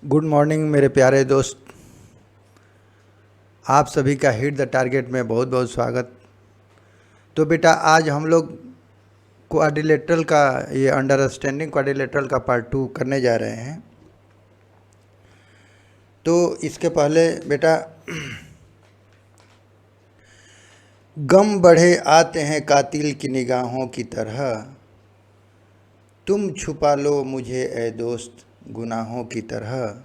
Good morning मेरे प्यारे दोस्त। आप सभी का हिट द टारगेट में बहुत बहुत स्वागत। तो बेटा आज हम लोग क्वाड्रिलेटरल का ये अंडरस्टैंडिंग क्वाड्रिलेटरल का पार्ट 2 करने जा रहे हैं। तो इसके पहले बेटा गम बढ़े आते हैं कातिल की निगाहों की तरह, तुम छुपा लो मुझे ए दोस्त गुनाहों की तरह।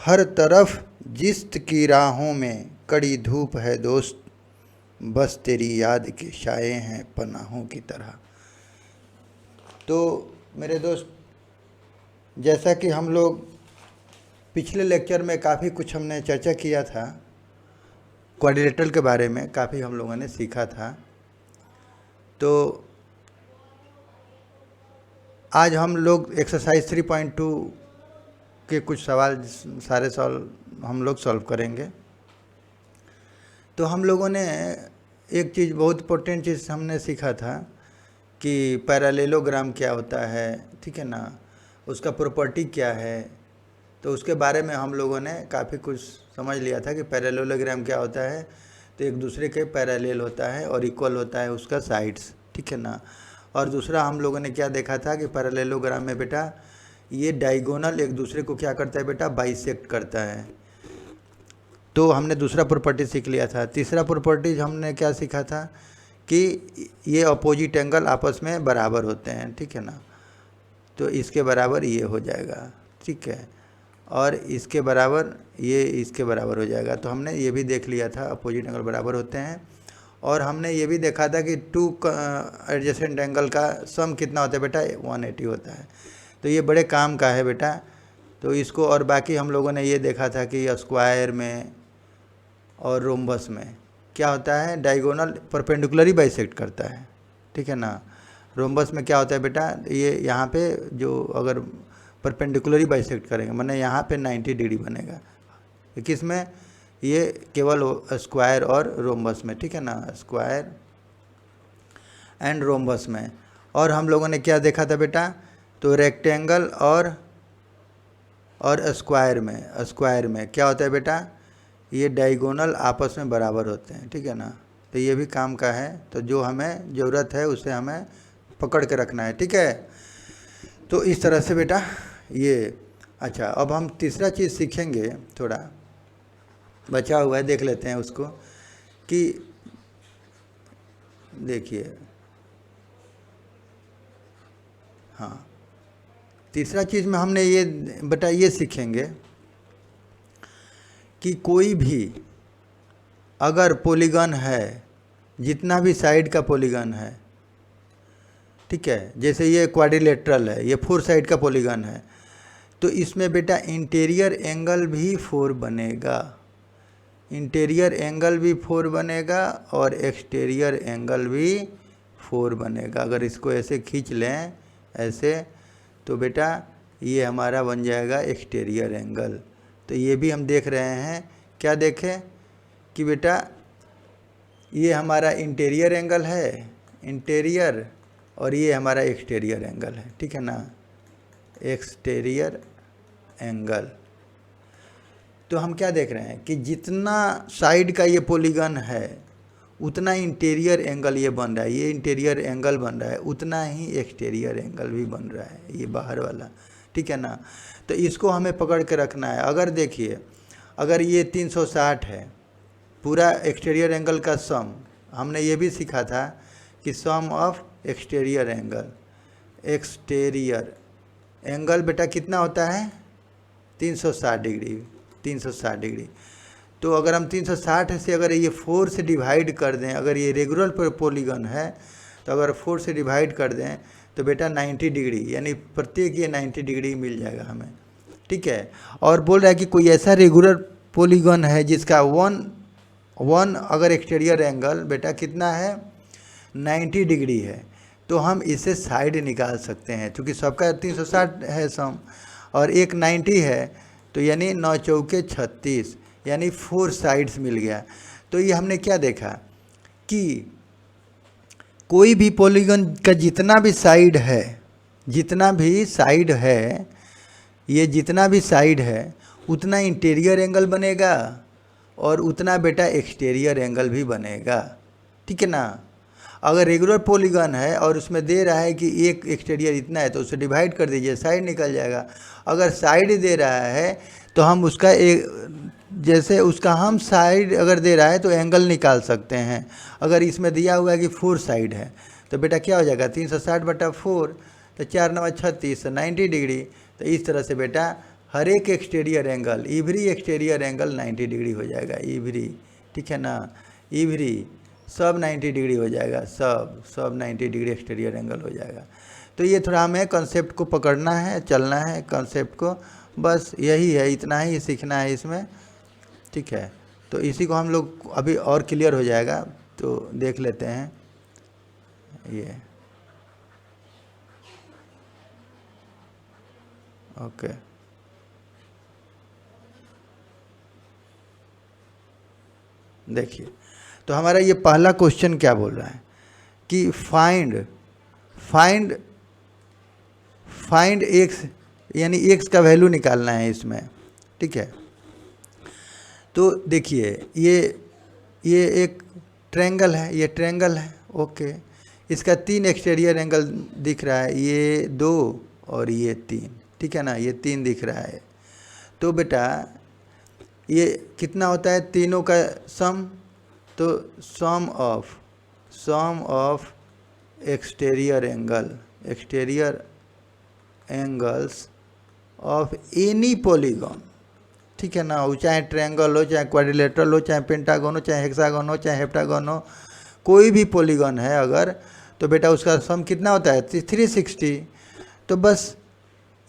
हर तरफ जिस्त की राहों में कड़ी धूप है दोस्त, बस तेरी याद के साए हैं पनाहों की तरह। तो मेरे दोस्त, जैसा कि हम लोग पिछले लेक्चर में काफ़ी कुछ हमने चर्चा किया था, क्वाड्रिलेटरल के बारे में काफ़ी हम लोगों ने सीखा था। तो आज हम लोग एक्सरसाइज 3.2 के कुछ सवाल सारे सॉल्व हम लोग सॉल्व करेंगे। तो हम लोगों ने एक चीज़, बहुत इम्पोर्टेंट चीज़ हमने सीखा था कि पैरेललोग्राम क्या होता है, ठीक है ना, उसका प्रॉपर्टी क्या है। तो उसके बारे में हम लोगों ने काफ़ी कुछ समझ लिया था कि पैरेललोग्राम क्या होता है। तो एक दूसरे के पैरेलल होता है और इक्वल होता है उसका साइड्स, ठीक है ना। और दूसरा हम लोगों ने क्या देखा था कि पैरेललोग्राम में बेटा ये डायगोनल एक दूसरे को क्या करता है बेटा, बाइसेक्ट करता है। तो हमने दूसरा प्रॉपर्टी सीख लिया था। तीसरा प्रॉपर्टी हमने क्या सीखा था कि ये अपोजिट एंगल आपस में बराबर होते हैं, ठीक है ना। तो इसके बराबर ये हो जाएगा, ठीक है, और इसके बराबर ये इसके बराबर हो जाएगा। तो हमने ये भी देख लिया था अपोजिट एंगल बराबर होते हैं। और हमने ये भी देखा था कि टू एडजेसेंट एंगल का सम कितना होता है बेटा, 180 होता है। तो ये बड़े काम का है बेटा। तो इसको, और बाकी हम लोगों ने ये देखा था कि स्क्वायर में और रोम्बस में क्या होता है, डायगोनल परपेंडिकुलरी बाइसेक्ट करता है, ठीक है ना। रोम्बस में क्या होता है बेटा, ये यहाँ पे जो अगर परपेंडिकुलरी बाइसेक्ट करेंगे माने यहाँ पे 90 डिग्री बनेगा। किस में, ये केवल स्क्वायर और रोम्बस में, ठीक है ना, स्क्वायर एंड रोम्बस में। और हम लोगों ने क्या देखा था बेटा, तो रेक्टेंगल और स्क्वायर में क्या होता है बेटा, ये डायगोनल आपस में बराबर होते हैं, ठीक है ना। तो ये भी काम का है। तो जो हमें ज़रूरत है उसे हमें पकड़ के रखना है, ठीक है। तो इस तरह से बेटा ये, अच्छा अब हम तीसरा चीज़ सीखेंगे, थोड़ा बचा हुआ है, देख लेते हैं उसको। कि देखिए, हाँ, तीसरा चीज़ में हमने ये बेटा ये सीखेंगे कि कोई भी अगर पॉलीगन है, जितना भी साइड का पॉलीगन है, ठीक है, जैसे ये क्वाड्रिलेटरल है, ये 4 साइड का पॉलीगन है, तो इसमें बेटा इंटीरियर एंगल भी 4 बनेगा। इंटीरियर एंगल भी 4 बनेगा और एक्सटीरियर एंगल भी 4 बनेगा। अगर इसको ऐसे खींच लें ऐसे, तो बेटा ये हमारा बन जाएगा एक्सटीरियर एंगल। तो ये भी हम देख रहे हैं, क्या देखें कि बेटा ये हमारा इंटीरियर एंगल है, इंटीरियर, और ये हमारा एक्सटीरियर एंगल है, ठीक है ना, एक्सटीरियर एंगल। तो हम क्या देख रहे हैं कि जितना साइड का ये पॉलीगन है उतना इंटीरियर एंगल ये बन रहा है, ये इंटीरियर एंगल बन रहा है, उतना ही एक्सटीरियर एंगल भी बन रहा है, ये बाहर वाला, ठीक है ना। तो इसको हमें पकड़ के रखना है। अगर देखिए, अगर ये 360 है, पूरा एक्सटीरियर एंगल का सम, हमने ये भी सीखा था कि सम ऑफ एक्सटीरियर एंगल बेटा कितना होता है, 360 डिग्री, 360 डिग्री। तो अगर हम 360 से अगर ये 4 से डिवाइड कर दें, अगर ये रेगुलर पॉलीगन है तो अगर 4 से डिवाइड कर दें तो बेटा 90 डिग्री, यानी प्रत्येक ये 90 डिग्री मिल जाएगा हमें, ठीक है। और बोल रहा है कि कोई ऐसा रेगुलर पॉलीगन है जिसका वन अगर एक्सटीरियर एंगल बेटा कितना है, 90 डिग्री है, तो हम इसे साइड निकाल सकते हैं। क्योंकि सबका 360 है सम और एक 90 है, तो यानी 9 चौके 36, यानी 4 साइड्स मिल गया। तो ये हमने क्या देखा कि कोई भी पॉलीगन का जितना भी साइड है, ये जितना भी साइड है उतना इंटीरियर एंगल बनेगा और उतना बेटा एक्सटीरियर एंगल भी बनेगा, ठीक है ना। अगर रेगुलर पॉलीगन है और उसमें दे रहा है कि एक एक्सटीरियर इतना है तो उसे डिवाइड कर दीजिए, साइड निकल जाएगा। अगर साइड दे रहा है तो हम उसका एक जैसे उसका हम साइड अगर दे रहा है तो एंगल निकाल सकते हैं। अगर इसमें दिया हुआ है कि 4 साइड है तो बेटा क्या हो जाएगा 360/4, तो 4 9 36, 90 डिग्री। तो इस तरह से बेटा हर एक exterior angle, every exterior angle 90 degree हो जाएगा, इवरी, ठीक है ना, इवरी सब 90 डिग्री हो जाएगा, सब 90 डिग्री एक्सटीरियर एंगल हो जाएगा। तो ये थोड़ा हमें कॉन्सेप्ट को पकड़ना है, चलना है कॉन्सेप्ट को, बस यही है, इतना ही सीखना है इसमें, ठीक है। तो इसी को हम लोग अभी और क्लियर हो जाएगा, तो देख लेते हैं ये, ओके। देखिए, तो हमारा ये पहला क्वेश्चन क्या बोल रहा है कि फाइंड एक्स, यानी एक्स का वैल्यू निकालना है इसमें, ठीक है। तो देखिए ये एक ट्रायंगल है, ये ट्रायंगल है, ओके। इसका 3 एक्सटीरियर एंगल दिख रहा है, ये 2 और ये 3, ठीक है ना, ये 3 दिख रहा है। तो बेटा ये कितना होता है तीनों का सम, तो sum of exterior angles of any polygon, ठीक है ना, वो चाहे ट्रायंगल हो, चाहे क्वाड्रिलेटरल हो, चाहे पेंटागन हो, चाहे हेक्सागन हो, चाहे हेप्टागन हो, कोई भी पॉलीगॉन है अगर, तो बेटा उसका सम कितना होता है 360। तो बस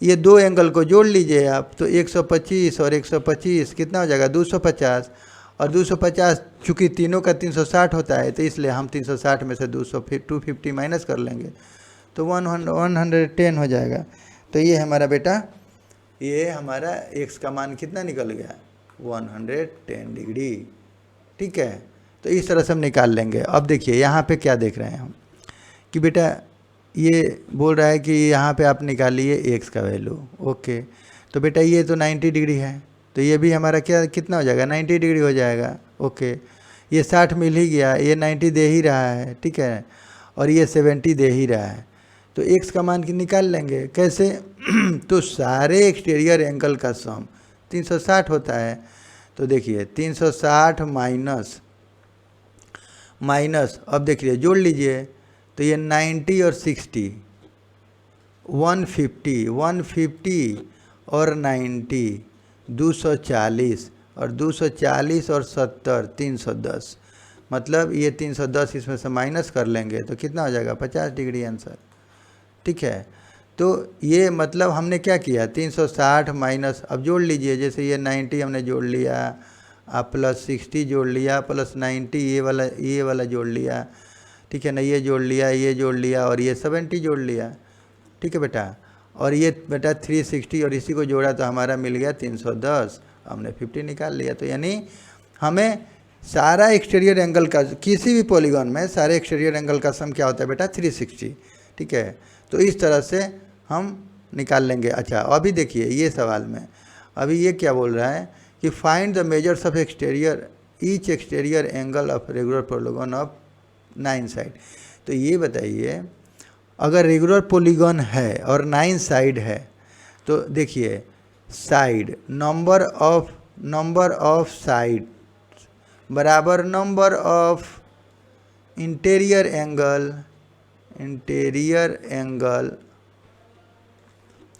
ये 2 एंगल को जोड़ लीजिए आप, तो 125 और 125 कितना हो जाएगा 250, और 250 चूँकि तीनों का 360 होता है तो इसलिए हम 360 में से 250 माइनस कर लेंगे, तो 110 हो जाएगा। तो ये हमारा बेटा, ये हमारा x का मान कितना निकल गया 110 डिग्री, ठीक है। तो इस तरह से हम निकाल लेंगे। अब देखिए यहाँ पे क्या देख रहे हैं हम कि बेटा ये बोल रहा है कि यहाँ पे आप निकालिए x का वैल्यू, ओके। तो बेटा ये तो 90 डिग्री है, तो ये भी हमारा क्या कितना हो जाएगा 90 डिग्री हो जाएगा, ओके। ये 60 मिल ही गया, ये 90 दे ही रहा है, ठीक है, और ये 70 दे ही रहा है। तो x का मान की निकाल लेंगे कैसे तो सारे एक्सटीरियर एंगल का सम 360 होता है। तो देखिए 360 माइनस अब देखिए जोड़ लीजिए, तो ये 90 और 60 150 और 90 240 और 240 और 70 310, मतलब ये 310 इसमें से माइनस कर लेंगे तो कितना हो जाएगा 50 डिग्री आंसर, ठीक है। तो ये मतलब हमने क्या किया 360 माइनस, अब जोड़ लीजिए, जैसे ये 90 हमने जोड़ लिया, आप प्लस 60 जोड़ लिया, प्लस 90 ये वाला जोड़ लिया, ठीक है ना, ये जोड़ लिया और ये 70 जोड़ लिया, ठीक है बेटा। और ये बेटा 360 और इसी को जोड़ा तो हमारा मिल गया 310, हमने 50 निकाल लिया। तो यानी हमें सारा एक्सटीरियर एंगल का, किसी भी पॉलीगॉन में सारे एक्सटीरियर एंगल का सम क्या होता है बेटा 360, ठीक है। तो इस तरह से हम निकाल लेंगे। अच्छा अभी देखिए ये सवाल में अभी ये क्या बोल रहा है कि find the measures of each exterior angle of regular polygon of 9 side. तो ये बताइए अगर रेगुलर पॉलीगॉन है और 9 साइड है तो देखिए साइड नंबर ऑफ साइड बराबर नंबर ऑफ इंटीरियर एंगल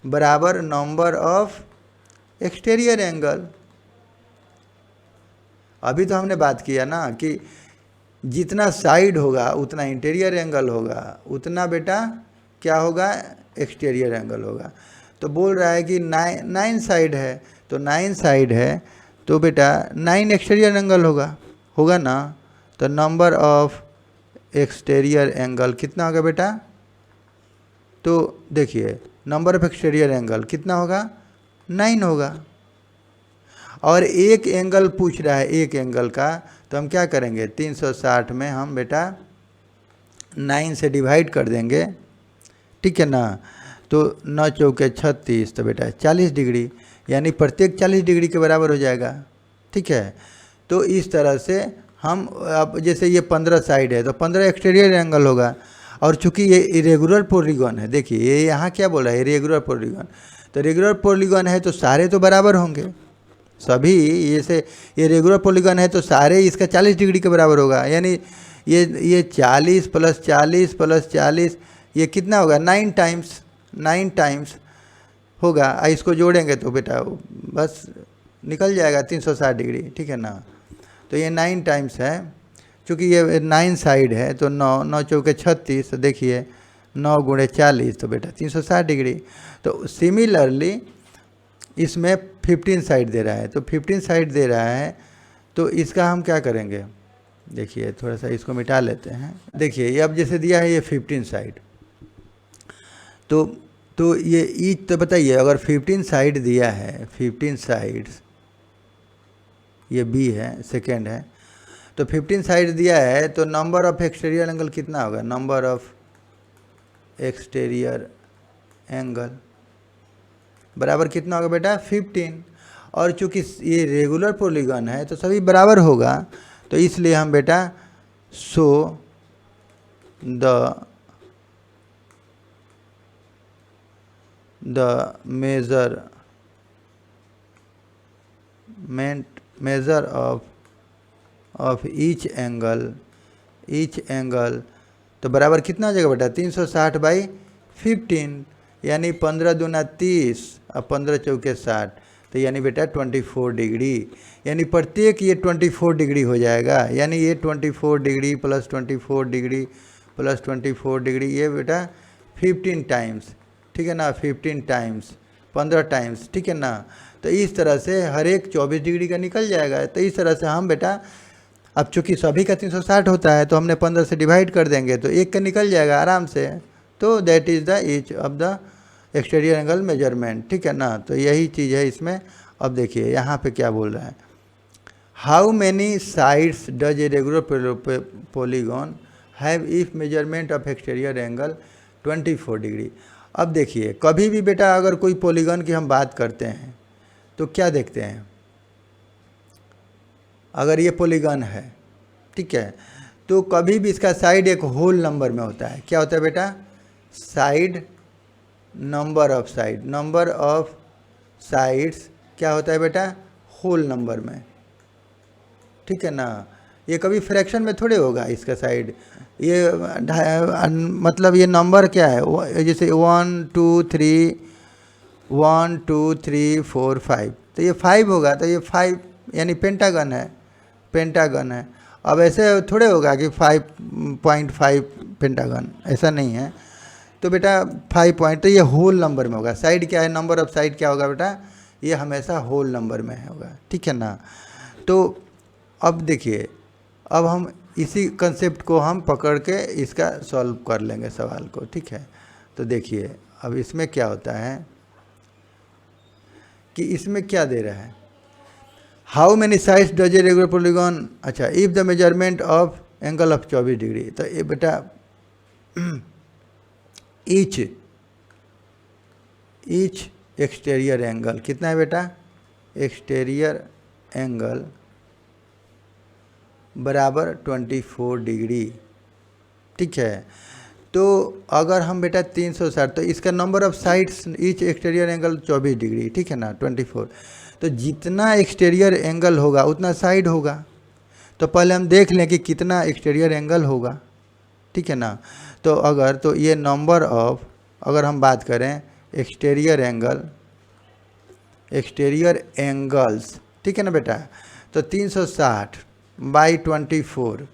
बराबर नंबर ऑफ एक्सटीरियर एंगल। अभी तो हमने बात किया ना कि जितना साइड होगा उतना इंटीरियर एंगल होगा, उतना बेटा क्या होगा एक्सटीरियर एंगल होगा। तो बोल रहा है कि 9 साइड है, तो 9 साइड है तो बेटा 9 एक्सटीरियर एंगल होगा ना। तो नंबर ऑफ एक्सटीरियर एंगल कितना होगा बेटा, तो देखिए नंबर ऑफ एक्सटीरियर एंगल कितना होगा 9 होगा। और एक एंगल पूछ रहा है एक एंगल का, तो हम क्या करेंगे 360 में हम बेटा 9 से डिवाइड कर देंगे, ठीक है ना। तो 9 चौके 36, तो बेटा 40 डिग्री, यानी प्रत्येक 40 डिग्री के बराबर हो जाएगा। ठीक है, तो इस तरह से हम अब जैसे ये 15 साइड है तो 15 एक्सटीरियर एंगल होगा। और चूंकि ये इरेगुलर पॉलीगॉन है, देखिए ये यहाँ क्या बोला है, इरेगुलर पॉलीगॉन, तो रेगुलर पॉलीगॉन है तो सारे तो बराबर होंगे सभी। जैसे ये रेगुलर पॉलीगॉन है तो सारे इसका 40 डिग्री के बराबर होगा, यानी ये 40 + 40 + 40 ये कितना होगा, 9 टाइम्स होगा। इसको जोड़ेंगे तो बेटा बस निकल जाएगा 360 डिग्री। ठीक है ना, तो ये 9 टाइम्स है, चूँकि ये 9 साइड है तो 9 चौके 36, तो देखिए 9 × 40 तो बेटा 360 डिग्री। तो सिमिलरली इसमें 15 साइड दे रहा है, तो 15 साइड दे रहा है तो इसका हम क्या करेंगे, देखिए थोड़ा सा इसको मिटा लेते हैं। देखिए ये अब जैसे दिया है ये 15 साइड, तो ये ईच, तो बताइए अगर 15 साइड दिया है, 15 साइड्स, ये बी है, सेकेंड है, तो 15 साइड दिया है तो नंबर ऑफ एक्सटीरियर एंगल कितना होगा, नंबर ऑफ एक्सटीरियर एंगल बराबर कितना होगा बेटा 15। और चूंकि ये रेगुलर पॉलीगॉन है तो सभी बराबर होगा, तो इसलिए हम बेटा so the measure of each angle तो बराबर कितना हो जाएगा बेटा 360/15, यानी 15 दूना 30 और 15 चौके 60, तो यानी बेटा 24 डिग्री, यानी प्रत्येक ये 24 डिग्री हो जाएगा, यानी ये 24 डिग्री + 24 डिग्री + 24 डिग्री, ये बेटा 15 टाइम्स। ठीक है ना, 15 टाइम्स, 15 टाइम्स। ठीक है ना, तो इस तरह से हर एक 24 डिग्री का निकल जाएगा। तो इस तरह से हम बेटा, अब चूँकि सभी का 360 होता है तो हमने 15 से डिवाइड कर देंगे तो एक का निकल जाएगा आराम से। तो that is the each of the exterior angle measurement. ठीक है ना, तो यही चीज़ है इसमें। अब देखिए यहाँ पे क्या बोल रहा है, how many sides does a regular polygon have if measurement of exterior angle 24 degree. अब देखिए कभी भी बेटा अगर कोई पॉलीगॉन की हम बात करते हैं तो क्या देखते हैं, अगर ये पॉलीगॉन है, ठीक है, तो कभी भी इसका साइड एक होल नंबर में होता है। क्या होता है बेटा, साइड, नंबर ऑफ साइड्स क्या होता है बेटा, होल नंबर में। ठीक है ना, ये कभी फ्रैक्शन में थोड़े होगा इसका साइड। ये मतलब ये नंबर क्या है, जैसे 1 2 3 4 5, तो ये 5 होगा, तो ये 5 यानी पेंटागन है। अब ऐसे थोड़े होगा कि 5.5 पेंटागन, ऐसा नहीं है। तो बेटा 5 पॉइंट, तो ये होल नंबर में होगा। साइड क्या है, नंबर ऑफ साइड क्या होगा बेटा, ये हमेशा होल नंबर में होगा। ठीक है ना, तो अब देखिए, अब हम इसी कंसेप्ट को हम पकड़ के इसका सॉल्व कर लेंगे सवाल को। ठीक है, तो देखिए अब इसमें क्या होता है कि इसमें क्या दे रहा है, how many sides does a regular polygon, अच्छा, if the measurement of angle of 24 degree, तो ये बेटा ईच एक्सटीरियर एंगल कितना है बेटा, एक्सटीरियर एंगल बराबर 24 डिग्री। ठीक है, तो अगर हम बेटा 360, तो इसका number of sides each exterior angle 24 degree. ठीक है ना, 24, तो जितना एक्सटीरियर एंगल होगा उतना साइड होगा। तो पहले हम देख लें कि कितना एक्सटीरियर एंगल होगा। ठीक है ना, तो अगर, तो ये नंबर ऑफ, अगर हम बात करें एक्सटीरियर एंगल्स, ठीक है ना बेटा, तो 360/24,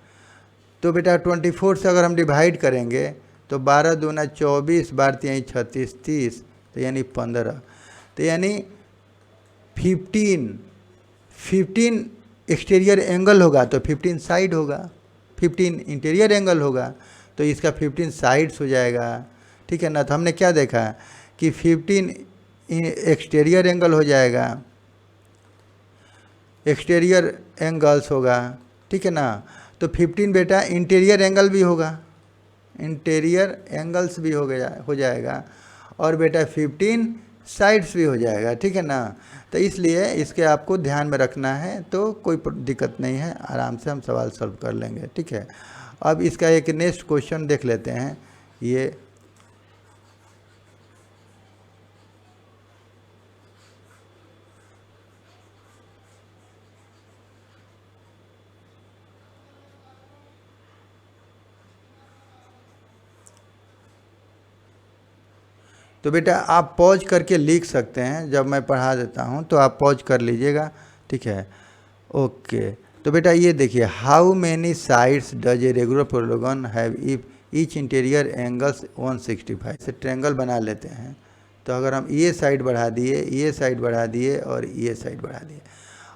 तो बेटा 24 से अगर हम डिवाइड करेंगे तो 12 दूना 24, 12 3 36, 30, तो यानी 15, तो यानी 15 एक्सटीरियर एंगल होगा तो 15 साइड होगा, 15 इंटीरियर एंगल होगा तो इसका 15 साइड्स हो जाएगा। ठीक है ना, तो हमने क्या देखा कि 15 एक्सटीरियर एंगल हो जाएगा, एक्सटीरियर एंगल्स होगा। ठीक है ना, तो 15 बेटा इंटीरियर एंगल भी होगा, इंटीरियर एंगल्स भी हो जाएगा। और बेटा 15 साइड्स भी हो जाएगा, ठीक है ना। तो इसलिए इसके आपको ध्यान में रखना है, तो कोई दिक्कत नहीं है, आराम से हम सवाल सॉल्व कर लेंगे, ठीक है। अब इसका एक नेक्स्ट क्वेश्चन देख लेते हैं। ये तो बेटा आप पॉज करके लिख सकते हैं, जब मैं पढ़ा देता हूं तो आप पॉज कर लीजिएगा, ठीक है। ओके, तो बेटा ये देखिए, how many sides does a regular polygon have if each interior angles 165 से ट्रायंगल बना लेते हैं। तो अगर हम ये साइड बढ़ा दिए, ये साइड बढ़ा दिए और ये साइड बढ़ा दिए,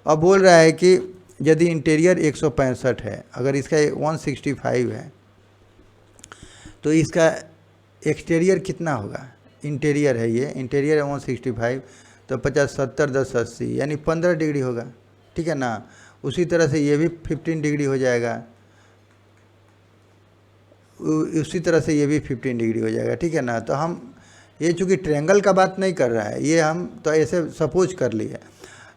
अब बोल रहा है कि यदि इंटीरियर 165 है, अगर इसका 165 है, तो इसका एक्सटीरियर कितना होगा। इंटीरियर है ये, इंटीरियर है 165, तो 50 70 10 80 यानी 15 डिग्री होगा, ठीक है ना। उसी तरह से ये भी 15 डिग्री हो जाएगा, उसी तरह से ये भी 15 डिग्री हो जाएगा, ठीक है ना। तो हम ये चूँकि ट्रायंगल का बात नहीं कर रहा है, ये हम तो ऐसे सपोज कर लिए।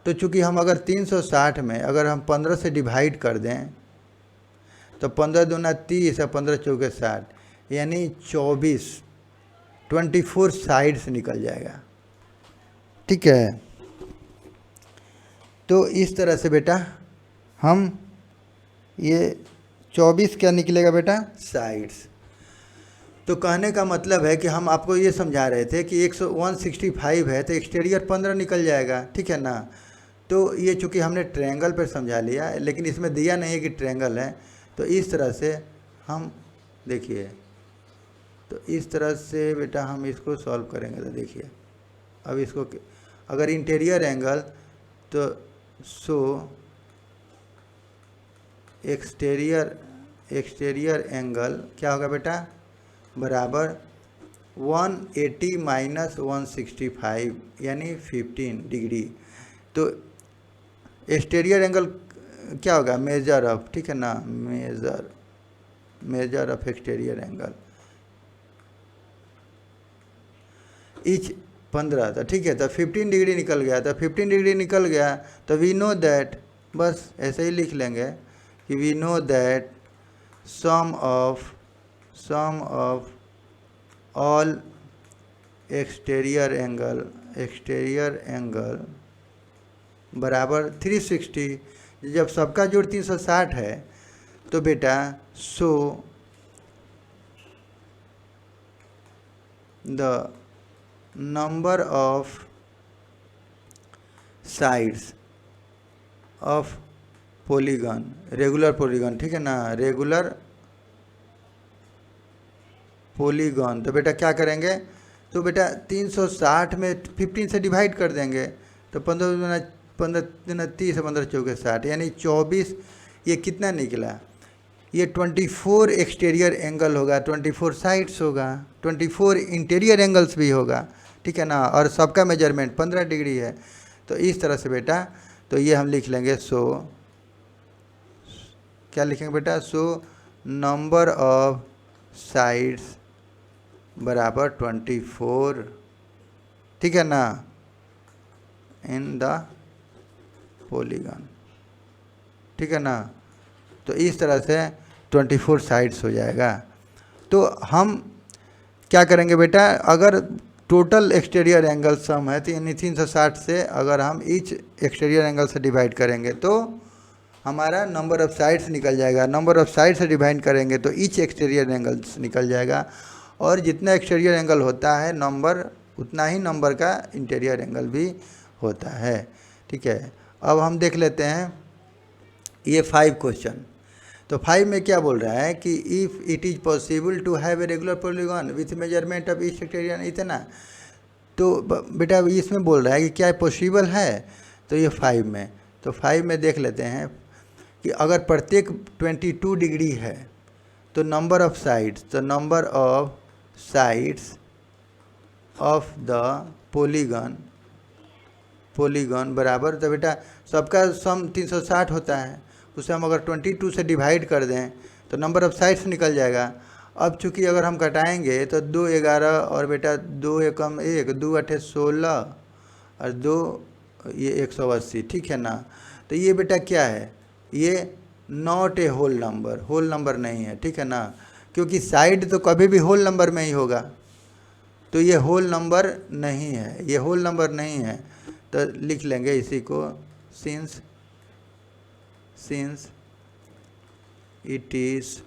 तो चूँकि हम अगर 360 में अगर हम 15 से डिवाइड कर दें, तो 15 दूना 30 और 15 चौके 60 यानी 24 साइड से निकल जाएगा, ठीक है। तो इस तरह से बेटा हम ये 24 क्या निकलेगा बेटा, साइड्स। तो कहने का मतलब है कि हम आपको ये समझा रहे थे कि 165 है तो एक्सटीरियर 15 निकल जाएगा, ठीक है ना। तो ये चूँकि हमने ट्रायंगल पर समझा लिया, लेकिन इसमें दिया नहीं है कि ट्रायंगल है। तो इस तरह से हम देखिए, तो इस तरह से बेटा हम इसको सॉल्व करेंगे। तो देखिए, अब इसको अगर इंटीरियर एंगल, तो सो एक्सटीरियर एंगल क्या होगा बेटा, बराबर 180 माइनस 165 यानी 15 डिग्री। तो एक्सटीरियर एंगल क्या होगा, मेजर ऑफ, ठीक है ना, measure of exterior angle each 15 था, ठीक है। तो 15 डिग्री निकल गया, तो 15 डिग्री निकल गया, तो वी नो दैट, बस ऐसे ही लिख लेंगे कि we know that sum of all exterior angle बराबर 360। जब सबका जोड़ 360 है, तो बेटा so the number of sides of polygon, regular polygon, ठीक है ना, रेगुलर पॉलीगॉन। तो बेटा क्या करेंगे, तो बेटा 360 में 15 से डिवाइड कर देंगे, तो 15 15 30 15 चौके 60 यानी 24। ये कितना निकला, ये 24 एक्सटीरियर एंगल होगा, 24 साइड्स होगा, 24 इंटीरियर एंगल्स भी होगा, ठीक है ना। और सबका मेजरमेंट 15 डिग्री है। तो इस तरह से बेटा, तो ये हम लिख लेंगे, सो क्या लिखेंगे बेटा, सो नंबर ऑफ साइड्स बराबर 24, ठीक है ना, इन द पॉलीगॉन, ठीक है ना। तो इस तरह से 24 साइड्स हो जाएगा। तो हम क्या करेंगे बेटा, अगर टोटल एक्सटीरियर एंगल सम है, तो यानी 360 से अगर हम ईच एक्सटीरियर एंगल से डिवाइड करेंगे, तो हमारा नंबर ऑफ साइड्स निकल जाएगा। नंबर ऑफ साइड से डिवाइड करेंगे तो ईच एक्सटीरियर एंगल्स निकल जाएगा, और जितना एक्सटीरियर एंगल होता है नंबर, उतना ही नंबर का इंटीरियर एंगल भी होता है, ठीक है। अब हम देख लेते हैं ये 5 क्वेश्चन। तो 5 में क्या बोल रहा है कि if it is possible to have a regular polygon with measurement of each exterior इतना। तो बेटा इसमें बोल रहा है कि क्या पॉसिबल है, तो ये 5 में, तो 5 में देख लेते हैं कि अगर प्रत्येक 22 डिग्री है, तो नंबर ऑफ साइड्स, तो number of sides of the polygon बराबर, तो बेटा सबका सम 360 होता है, उसे हम अगर 22 से डिवाइड कर दें तो नंबर ऑफ साइड्स निकल जाएगा। अब चूंकि अगर हम कटाएंगे तो 2 11 और बेटा 2 एकम 1, 2 अठे 16 और 2 ये 180, ठीक है ना। तो ये बेटा क्या है, ये नॉट ए होल नंबर नहीं है, ठीक है ना, क्योंकि साइड तो कभी भी होल नंबर में ही होगा, तो ये होल नंबर नहीं है, ये होल नंबर नहीं है। तो लिख लेंगे इसी को, since it is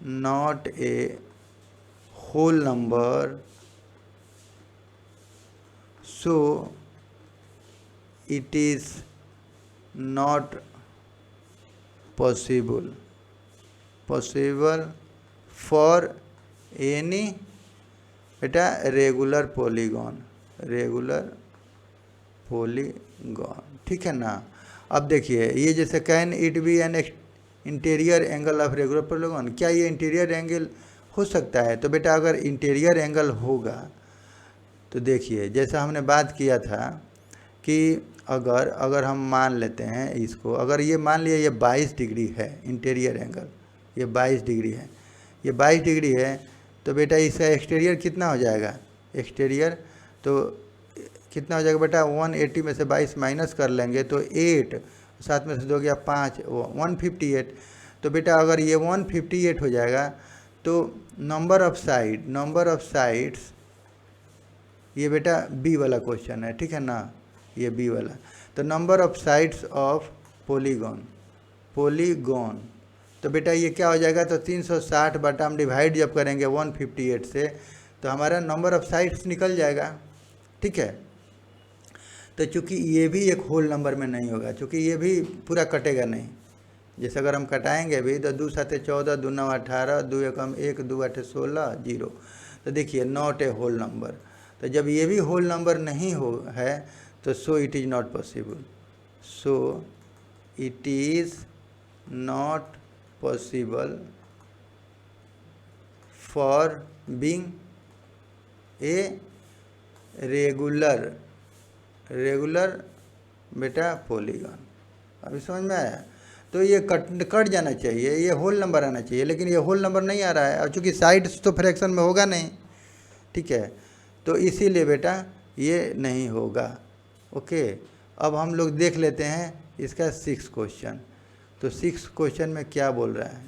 not a whole number, so it is not possible for any बेटा रेगुलर पॉलीगॉन, ठीक है ना। अब देखिए ये जैसे can it be an interior angle of regular polygon, क्या ये इंटीरियर एंगल हो सकता है। तो बेटा अगर इंटीरियर एंगल होगा तो देखिए जैसा हमने बात किया था कि अगर हम मान लेते हैं इसको, अगर ये मान लिया ये 22 डिग्री है इंटीरियर एंगल, ये 22 डिग्री है, ये 22 डिग्री है, तो बेटा इसका एक्सटीरियर कितना हो जाएगा, एक्सटीरियर तो कितना हो जाएगा बेटा 180 में से 22 माइनस कर लेंगे तो 8, साथ में से 2 गया 5, 158। तो बेटा अगर ये 158 हो जाएगा तो नंबर ऑफ साइड्स ये बेटा बी वाला क्वेश्चन है, ठीक है ना, ये बी वाला। तो number of sides of polygon तो बेटा ये क्या हो जाएगा, तो 360 बटा हम डिवाइड जब करेंगे 158 से तो हमारा नंबर ऑफ साइड्स निकल जाएगा, ठीक है। तो चूँकि ये भी एक होल नंबर में नहीं होगा, चूँकि ये भी पूरा कटेगा नहीं, जैसे अगर हम कटाएंगे भी तो 2 7 14, 2 9 18, 2 एकम 1, 2 8 16 0। तो देखिए नॉट ए होल नंबर, तो जब ये भी होल नंबर नहीं है तो so it is not possible for being a regular बेटा पॉलीगॉन। अभी समझ में आया। तो ये कट जाना चाहिए, ये होल नंबर आना चाहिए, लेकिन ये होल नंबर नहीं आ रहा है, और चूँकि साइड्स तो फ्रैक्शन में होगा नहीं, ठीक है, तो इसीलिए बेटा ये नहीं होगा। ओके, अब हम लोग देख लेते हैं इसका 6 क्वेश्चन। तो 6 क्वेश्चन में क्या बोल रहा है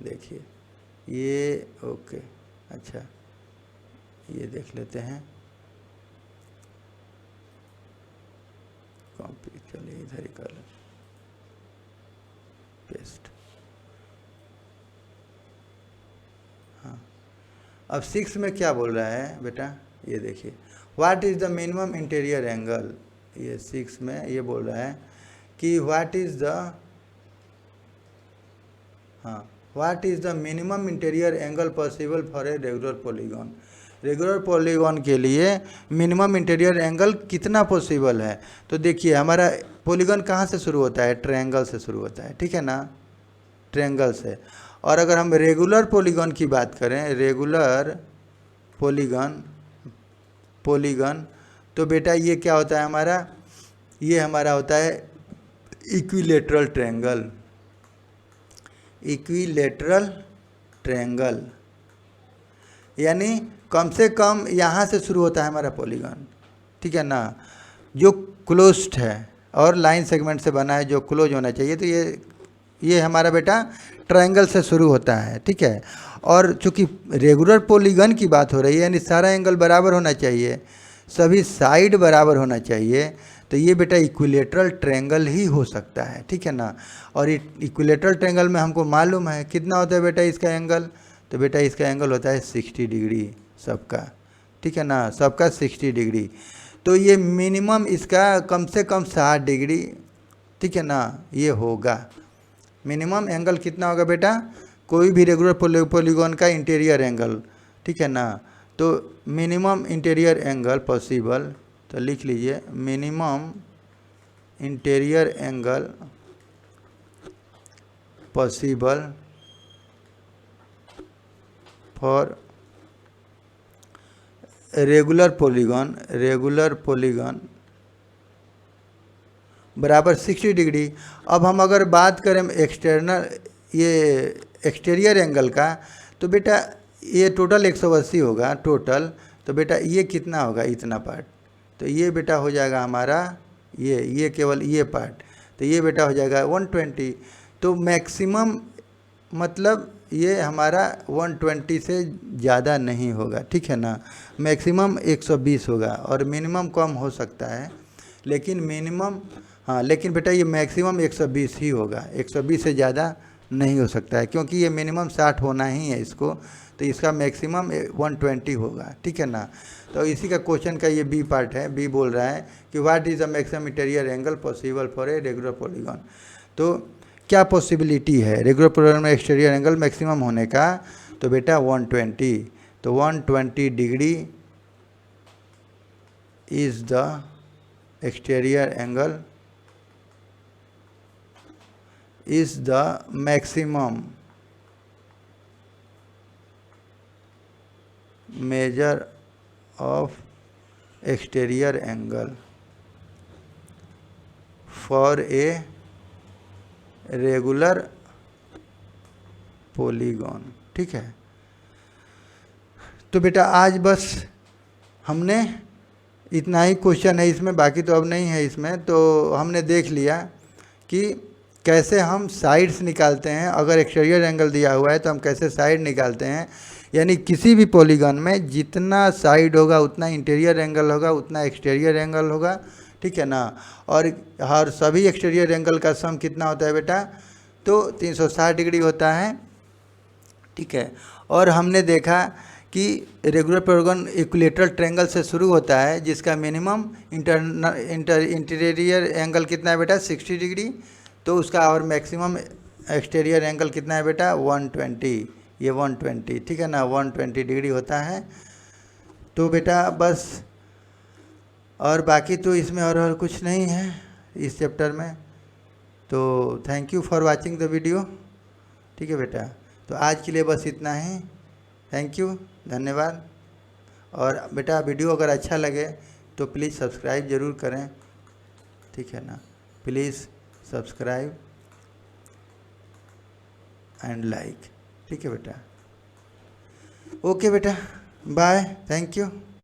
देखिए, ये ओके, अच्छा ये देख लेते हैं, कॉपी, चलिए इधर ही कर लें, पेस्ट। हाँ, अब 6 में क्या बोल रहा है बेटा, ये देखिए, what is the minimum interior angle. ये 6 में ये बोल रहा है कि what is the minimum interior angle possible for a regular polygon. Regular polygon के लिए मिनिमम इंटीरियर एंगल कितना पॉसिबल है। तो देखिए हमारा पॉलीगॉन कहाँ से शुरू होता है, ट्रायंगल से शुरू होता है, ठीक है ना, ट्रायंगल से। और अगर हम रेगुलर पॉलीगॉन की बात करें, रेगुलर पॉलीगॉन तो बेटा ये क्या होता है हमारा, ये हमारा होता है इक्विलेटरल ट्रायंगल, यानी कम से कम यहाँ से शुरू होता है हमारा पॉलीगॉन, ठीक है ना, जो क्लोज्ड है और लाइन सेगमेंट से बना है, जो क्लोज होना चाहिए। तो ये हमारा बेटा ट्रायंगल से शुरू होता है, ठीक है। और चूँकि रेगुलर पॉलीगॉन की बात हो रही है, यानी सारा एंगल बराबर होना चाहिए, सभी साइड बराबर होना चाहिए, तो ये बेटा इक्विलेटरल ट्रायंगल ही हो सकता है, ठीक है ना। और इक्विलेटरल ट्रायंगल में हमको मालूम है कितना होता है बेटा इसका एंगल, तो बेटा इसका एंगल होता है 60 डिग्री सबका, ठीक है ना, सबका 60 डिग्री। तो ये मिनिमम इसका कम से कम 60 डिग्री, ठीक है ना, ये होगा। मिनिमम एंगल कितना होगा बेटा, कोई भी रेगुलर पॉलीगॉन का इंटीरियर एंगल, ठीक है ना। तो मिनिमम इंटीरियर एंगल पॉसिबल, तो लिख लीजिए minimum interior angle possible for regular polygon बराबर 60 डिग्री। अब हम अगर बात करें एक्सटीरियर एंगल का, तो बेटा ये टोटल 180 होगा टोटल, तो बेटा ये कितना होगा, इतना पार्ट, तो ये बेटा हो जाएगा हमारा ये केवल ये पार्ट, तो ये बेटा हो जाएगा 120। तो मैक्सिमम मतलब ये हमारा 120 से ज़्यादा नहीं होगा, ठीक है ना। मैक्सिमम 120 होगा और मिनिमम कम हो सकता है, लेकिन मिनिमम हाँ, लेकिन बेटा ये मैक्सिमम 120 ही होगा, 120 से ज़्यादा नहीं हो सकता है, क्योंकि ये मिनिमम 60 होना ही है इसको, तो इसका मैक्सिमम 120 होगा, ठीक है ना। तो इसी का क्वेश्चन का ये बी पार्ट है। बी बोल रहा है कि what is the maximum interior angle possible for a regular polygon. तो क्या पॉसिबिलिटी है रेगुलर पॉलीगॉन में एक्सटीरियर एंगल मैक्सिमम होने का, तो बेटा 120, तो 120 degree is the exterior angle is the maximum measure of exterior angle for a regular polygon, ठीक है। तो बेटा आज बस हमने इतना ही क्वेश्चन है इसमें, बाकी तो अब नहीं है इसमें। तो हमने देख लिया कि कैसे हम साइड्स निकालते हैं, अगर एक्सटीरियर एंगल दिया हुआ है तो हम कैसे साइड निकालते हैं, यानी किसी भी पॉलीगॉन में जितना साइड होगा उतना इंटीरियर एंगल होगा, उतना एक्सटीरियर एंगल होगा, ठीक है ना। और हर सभी एक्सटीरियर एंगल का सम कितना होता है बेटा, तो 360 डिग्री होता है, ठीक है। और हमने देखा कि रेगुलर पॉलीगॉन इक्विलेटरल ट्रायंगल से शुरू होता है, जिसका मिनिमम इंटीरियर एंगल कितना है बेटा, 60 डिग्री, तो उसका और मैक्सिमम एक्सटीरियर एंगल कितना है बेटा, 120, ये 120, ठीक है ना, 120 डिग्री होता है। तो बेटा बस, और बाकी तो इसमें और कुछ नहीं है इस चैप्टर में। तो thank you for watching the video, ठीक है बेटा। तो आज के लिए बस इतना ही, थैंक यू, धन्यवाद। और बेटा वीडियो अगर अच्छा लगे तो प्लीज़ सब्सक्राइब ज़रूर करें, ठीक है ना, प्लीज़ सब्सक्राइब एंड लाइक, ठीक है बेटा। ओके बेटा, बाय, थैंक यू।